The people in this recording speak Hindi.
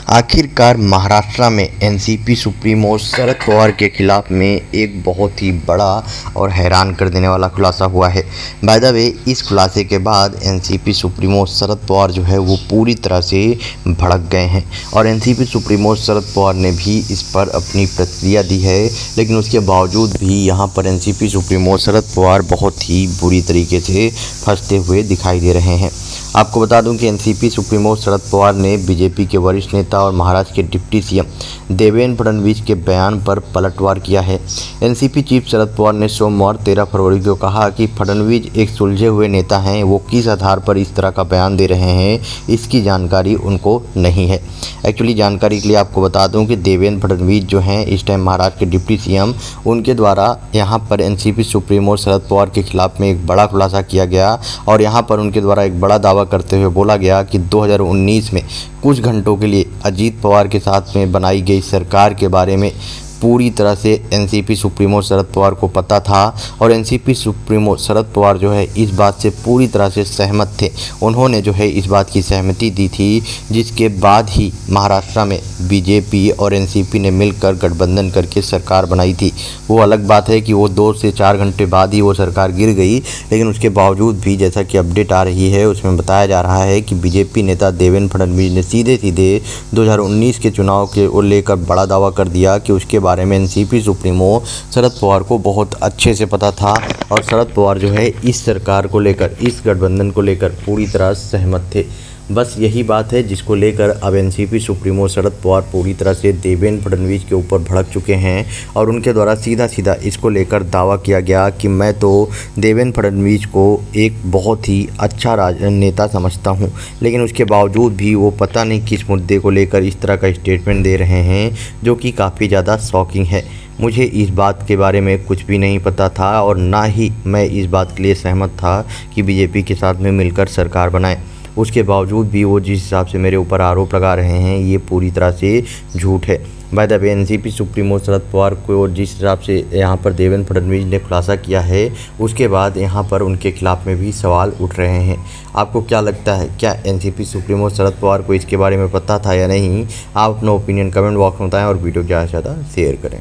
आखिरकार महाराष्ट्र में एनसीपी सुप्रीमो शरद पवार के खिलाफ में एक बहुत ही बड़ा और हैरान कर देने वाला खुलासा हुआ है। बाय द वे, इस खुलासे के बाद एनसीपी सुप्रीमो शरद पवार जो है वो पूरी तरह से भड़क गए हैं और एनसीपी सुप्रीमो शरद पवार ने भी इस पर अपनी प्रतिक्रिया दी है। लेकिन उसके बावजूद भी यहाँ पर एनसीपी सुप्रीमो शरद पवार बहुत ही बुरी तरीके से फंसते हुए दिखाई दे रहे हैं। आपको बता दूं कि एनसीपी सुप्रीमो शरद पवार ने बीजेपी के वरिष्ठ नेता और महाराष्ट्र के डिप्टी सीएम देवेंद्र फडणवीस के बयान पर पलटवार किया है। एनसीपी चीफ शरद पवार ने सोमवार 13 फरवरी को कहा कि फडणवीस एक सुलझे हुए नेता हैं। वो किस आधार पर इस तरह का बयान दे रहे हैं, इसकी जानकारी उनको नहीं है। एक्चुअली जानकारी के लिए आपको बता दूं कि देवेंद्र फडणवीस जो हैं इस टाइम महाराष्ट्र के डिप्टी सीएम, उनके द्वारा यहाँ पर एनसीपी सुप्रीमो शरद पवार के खिलाफ में एक बड़ा खुलासा किया गया और यहाँ पर उनके द्वारा एक बड़ा दावा करते हुए बोला गया कि 2019 में कुछ घंटों के लिए अजीत पवार के साथ में बनाई गई सरकार के बारे में पूरी तरह से एनसीपी सुप्रीमो शरद पवार को पता था और एनसीपी सुप्रीमो शरद पवार जो है इस बात से पूरी तरह से सहमत थे। उन्होंने जो है इस बात की सहमति दी थी, जिसके बाद ही महाराष्ट्र में बीजेपी और एनसीपी ने मिलकर गठबंधन करके सरकार बनाई थी। वो अलग बात है कि वो 2 से 4 घंटे बाद ही वो सरकार गिर गई, लेकिन उसके बावजूद भी जैसा कि अपडेट आ रही है उसमें बताया जा रहा है कि बीजेपी नेता देवेंद्र फडणवीस ने सीधे 2019 के चुनाव के को लेकर बड़ा दावा कर दिया कि उसके बारे में एनसीपी सुप्रीमो शरद पवार को बहुत अच्छे से पता था और शरद पवार जो है इस सरकार को लेकर, इस गठबंधन को लेकर पूरी तरह सहमत थे। बस यही बात है जिसको लेकर अब एनसीपी सुप्रीमो शरद पवार पूरी तरह से देवेंद्र फडणवीस के ऊपर भड़क चुके हैं और उनके द्वारा सीधा इसको लेकर दावा किया गया कि मैं तो देवेंद्र फडणवीस को एक बहुत ही अच्छा राजनेता समझता हूं, लेकिन उसके बावजूद भी वो पता नहीं किस मुद्दे को लेकर इस तरह का स्टेटमेंट दे रहे हैं, जो कि काफ़ी ज़्यादा शॉकिंग है। मुझे इस बात के बारे में कुछ भी नहीं पता था और ना ही मैं इस बात के लिए सहमत था कि बीजेपी के साथ में मिलकर सरकार बनाए। उसके बावजूद भी वो जिस हिसाब से मेरे ऊपर आरोप लगा रहे हैं ये पूरी तरह से झूठ है। By the way, NCP supremo Sharad Pawar को जिस हिसाब से यहाँ पर देवेंद्र फडणवीस ने खुलासा किया है, उसके बाद यहाँ पर उनके खिलाफ में भी सवाल उठ रहे हैं। आपको क्या लगता है, क्या एनसीपी सुप्रीमो शरद पवार को इसके बारे में पता था या नहीं? आप अपना ओपिनियन कमेंट बॉक्स में बताएं और वीडियो ज़्यादा से ज़्यादा शेयर करें।